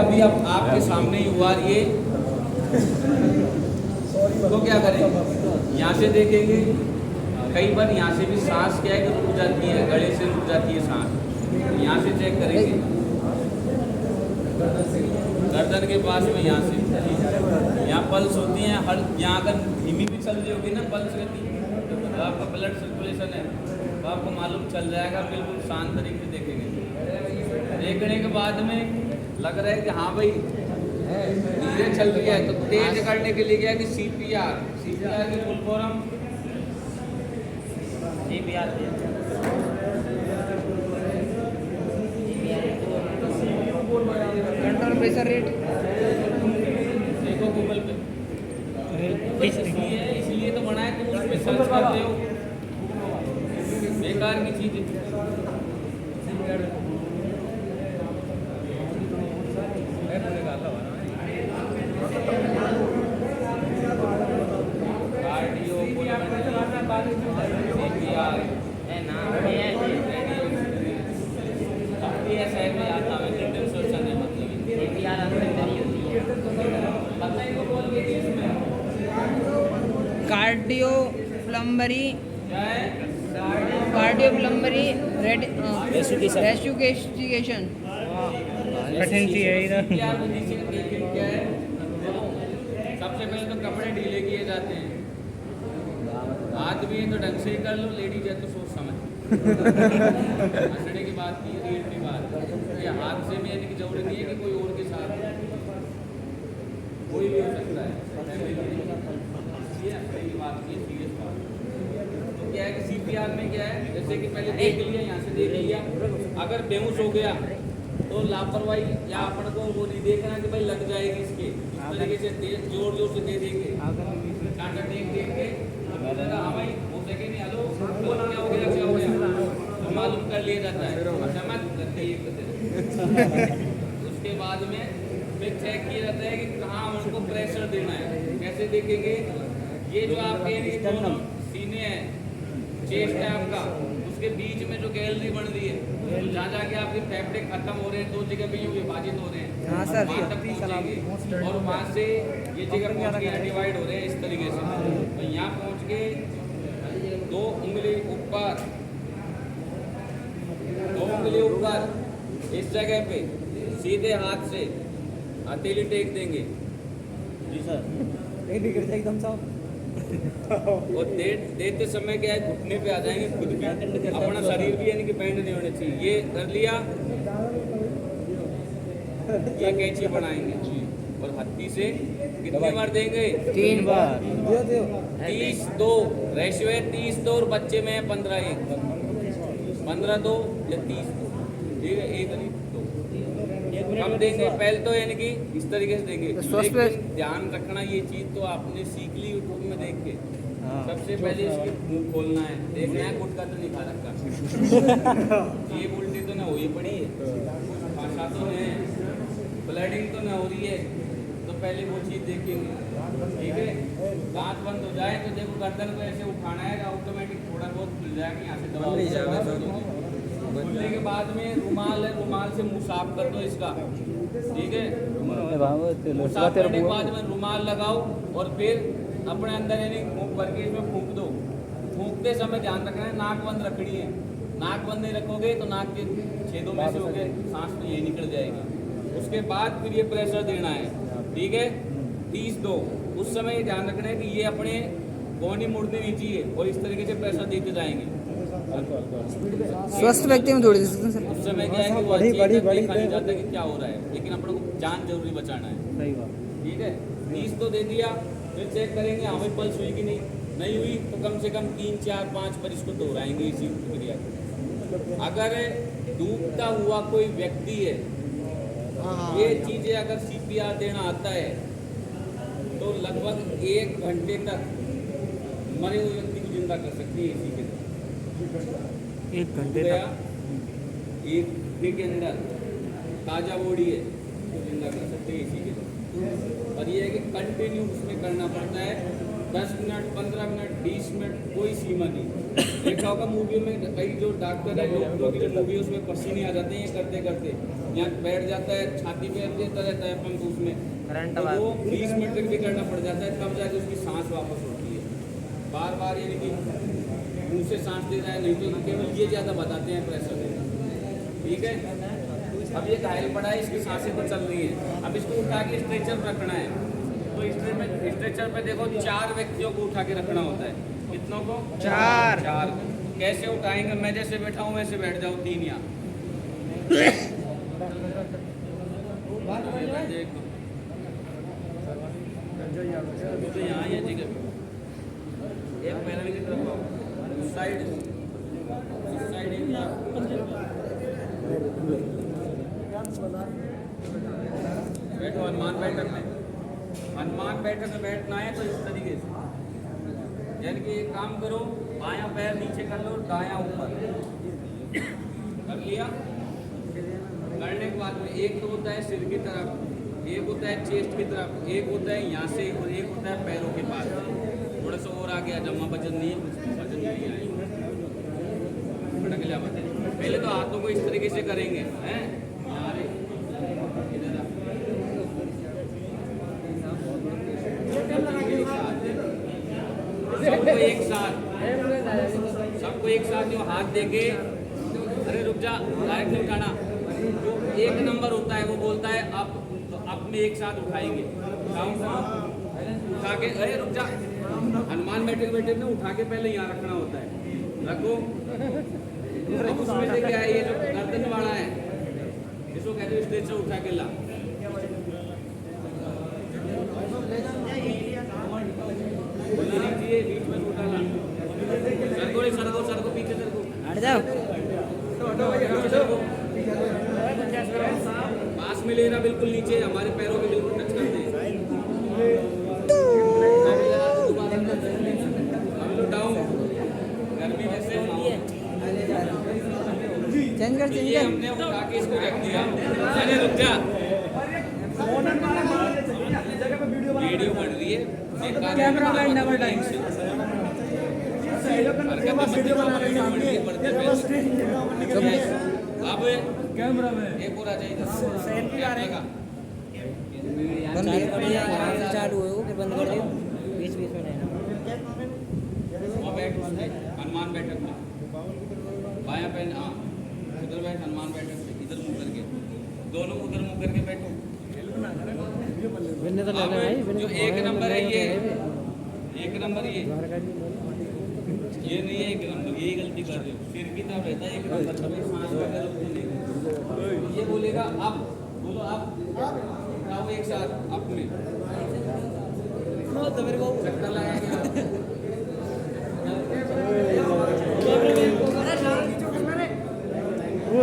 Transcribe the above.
अभी अब आपके सामने ही हुआ ये, तो क्या करें, यहाँ से देखेंगे, कई बार यहाँ से भी सांस क्या है कि रुक जाती है, गले से रुक जाती है सांस, यहाँ से चेक करेंगे, गर्दन के पास में यहाँ से, यहाँ पल्स होती है, हर यहाँ अगर धीमी भी चल रही होगी ना पल्स गति, तो आपका ब्लड सर्कुलेशन है तो आपको मालूम चल जाएगा, बिल्कुल शांत तरीके से देखेंगे। देखने के बाद में लग रहा है कि हाँ भाई धीरे चल रही है, तो तेज करने के लिए क्या है कि सीपीआर की full form CPR control pressure rate देखो गूगल पे, इसलिए तो बना है, तुम उस पे सर्च करते हो, बेकार की चीज है। कार्डियो प्लम्बरी रेस्टिकेशन कठिन सी है इधर। सबसे पहले तो कपड़े ढीले किए जाते हैं, आदमी है तो ढंग से ही कर लो, लेडीज है तो सोच समझ हंसने की बात की, रील की बात, ये हाथ से में यानी कि जरूरी नहीं है कि कोई और के साथ, कोई भी हो सकता है, की बात की सीरियस बात। तो क्या है कि सीपीआर में क्या है, जैसे कि पहले देख लिया, यहाँ से देख लिया, अगर बेहोश हो गया तो लापरवाही या अपन को वो नहीं देखना कि भाई लग जाएगी इसके, इस तरीके से जोर जोर से दे देंगे, कांटा देख देख के हाँ भाई हो सके नहीं, हेलो क्या हो गया, क्या हो गया, तो मालूम कर लिया जाता है, समझ करते ही उसके बाद में फिर चेक किया जाता है कि कहाँ उनको प्रेशर देना है, कैसे देखेंगे, ये जो आपके दोनों सीने हैं, चेस्ट है आपका, उसके बीच में जो गैलरी बन रही है, तो जहाँ जाके आपके फेफड़े खत्म हो रहे हैं, दो जगह पे विभाजित हो रहे हैं, हाँ सर, वहाँ तक पहुँचेंगे और वहाँ से ये जगह पहुँच के डिवाइड हो रहे हैं इस तरीके से, तो यहाँ पहुँच के 2 उंगली ऊपर, 2 उंगली ऊपर इस जगह पे सीधे हाथ से हथेली टेक देंगे। जी सर एकदम साफ। और देते समय क्या है, घुटने पे आ जाएंगे खुद भी, अपना शरीर भी यानी कि बैंड नहीं होने चाहिए, ये कर लिया, ये कैंची बनाएंगे और हत्ती से कितनी बार देंगे, 3 बार, 30-2 रेशियो है, 30-2 और बच्चे में है 15-1, 15-2 या 30-2, ठीक है, 1 नहीं 2 हम देंगे पहले तो, यानी कि इस तरीके से देंगे, लेकिन ध्यान रखना ये चीज तो आपने सीख ली यूट्यूब में देख के, सबसे पहले इसके मुंह खोलना है, देखना है गुटका तो नहीं खा रखा, ये उल्टी तो ना हो ही पड़ी है, भाषा तो नहीं है, ब्लडिंग तो ना हो रही है, तो पहले वो चीज़ देखेंगे, ठीक है, दांत बंद हो जाए तो देखो गर्दन को ऐसे उठाना है, ऑटोमेटिक थोड़ा बहुत खुल जाएगा, यहाँ से दबाव मिल जाएगा, खुलने के बाद में रुमाल है, रुमाल से मुंह साफ कर दो इसका, ठीक है, साफ करने के बाद में रुमाल लगाओ और फिर अपने अंदर यानी मुंह भर के इसमें फूंक दो, फूंकते समय ध्यान रखना है नाक बंद रखनी है, नाक बंद नहीं रखोगे तो नाक के छेदों में से होकर सांस तो ये निकल जाएगी, उसके बाद फिर ये प्रेशर देना है, ठीक है, 30-2, उस समय ध्यान रखना है कि ये अपने बॉडी मुड़नी नहीं चाहिए और इस तरीके से प्रेशर देते जाएंगे, स्वस्थ व्यक्ति में दौड़ सकते हैं सर, उस समय क्या है कि वो अच्छी देखा नहीं जाता कि क्या हो रहा है, लेकिन अपने को जान जरूरी बचाना है, सही बात, ठीक है, 30 तो दे दिया, फिर चेक करेंगे हाँ भाई पल्स हुई कि नहीं हुई, तो कम से कम 3-4-5 पर इसको दोहराएंगे इसी प्रक्रिया को। अगर डूबता हुआ कोई व्यक्ति है, ये चीजें अगर सीपीआर देना आता है तो लगभग 1 घंटे तक मरे हुए व्यक्ति को जिंदा कर सकती है इसी के, 1 घंटे तक, 1 घंटे के अंदर ताजा बॉडी है तो जिंदा कर सकते हैं इसी के, और ये है कि कंटिन्यू उसमें करना पड़ता है, 10 मिनट, 15 मिनट, 20 मिनट, कोई सीमा नहीं। देखा होगा मूवी में कई जो डॉक्टर है डॉक्टरों की जो मूवी है उसमें पसीने आ जाते हैं ये करते करते यहाँ बैठ जाता है छाती पे देता रहता है पंप उसमें करंट तो आवाज। वो 20 मिनट तक भी करना पड़ जाता है तब जाके उसकी सांस वापस होती है बार बार यानी कि मुंह से सांस ले रहा है नहीं तो केवल ये ज़्यादा बताते हैं प्रेशर ठीक है। अब ये घायल पड़ा है इसकी सांसें तो चल रही है अब इसको उठा के स्ट्रेचर पर रखना है तो स्ट्रेचर पे देखो 4 व्यक्तियों को उठा के रखना होता है कितनों को 4 4 कैसे उठाएंगे मैं जैसे बैठा हूँ वैसे बैठ जाओ 3 यहाँ तो यहाँ ये जगह एक पैनल की तरफ आओ साइड इस साइड एक बैठो हनुमान बैठक में बैठना है तो इस तरीके से यानी कि एक काम करो बायां पैर नीचे कर लो दायां ऊपर कर लिया करने के बाद में एक तो होता है सिर की तरफ एक होता है चेस्ट की तरफ एक होता है यहाँ से और एक होता है पैरों के पास थोड़ा सा और आ गया जमा वजन नहीं है भटक लिया पहले तो हाथों को इस तरीके से करेंगे हैं यहाँ रे, इधर आ। सबको एक साथ जो हाथ देके अरे रुक जा डायरेक्ट नहीं उठाना जो एक नंबर होता है वो बोलता है अब तो अब में एक साथ उठाएंगे उठा के अरे रुक जा हनुमान बैठे ना उठा के पहले यहाँ रखना होता है रखो अब उसमें से क्या है ये जो गर्दन वाला है इसको कहते हैं स्टेज से उठा के ला बीच में उठा ला सर को पीछे सर को हट जाओ पास में लेना बिल्कुल नीचे हमारे पैरों के बिल्कुल टच करते हैं हम लोग डाउन गर्मी वैसे होती है चेंज कर ये हमने उठा के इसको रख दिया अरे रुक जा वीडियो बन रही है कैमरामैन डबल टाइम अब कैमरा में एक और आ जाएगा बंद कर चालू है वो फिर बंद कर दियो बीच बीच में नहीं हनुमान बैठक में बायां पैन हाँ उधर बैठ हनुमान बैठक में इधर मुंह करके दोनों उधर मुंह करके बैठो अब जो एक नंबर है ये एक नंबर ये नहीं है एक नंबर यही गलती कर रहे हो सिर की तरफ रहता है एक नंबर कभी सांस का गलत ये बोलेगा अब बोलो अब आओ एक साथ अब में चक्कर लगाएंगे वो